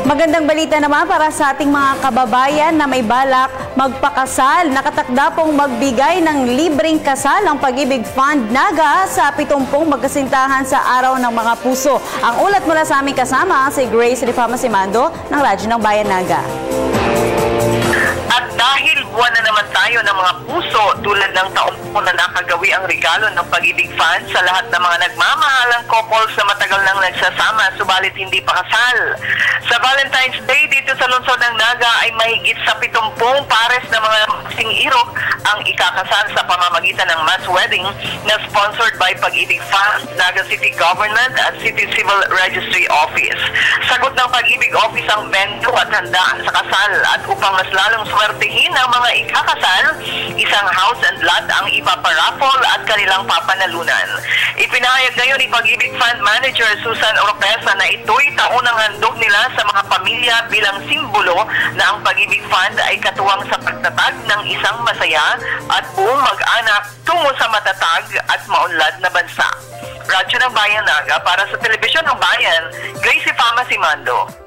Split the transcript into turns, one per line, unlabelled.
Magandang balita naman para sa ating mga kababayan na may balak magpakasal. Nakatakda pong magbigay ng libreng kasal ang Pag-ibig Fund Naga sa 70 magkasintahan sa Araw ng Mga Puso. Ang ulat mula sa aming kasama si Grace Rifama Simando ng Radyo ng Bayan Naga.
At dahil buwan na naman tayo ng mga puso, tulad ng taon po na nakagawi ang regalo ng Pag-ibig Fund sa lahat ng mga nagmamahalang couples na matagal nang nagsasama subalit hindi pa kasal. Sa Valentine's Day dito sa lungsod ng Naga ay mahigit sa 70 pares na mga sing-irog ang ikakasal sa pamamagitan ng mass wedding na sponsored by Pag-ibig Fund, Naga City Government at City Civil Registry Office. Sagot ng Pag-ibig Office ang bento at handaan sa kasal at upang mas lalong swertihin ang mga ikakasal, isang house and lot ang ipaparaffle at kanilang papanalunan. Ipinahayag ngayon ni Pag-ibig Fund Manager Susan Oropesa na ito'y taunang handog nila sa mga pamilya bilang simbolo na ang Pag-ibig Fund ay katuwang sa pagtatag ng isang masaya at buong mag-anak tungo sa matatag at maunlad na bansa. Radyo ng Bayan Naga para sa Telebisyon ng Bayan, Grace Rifama Simando.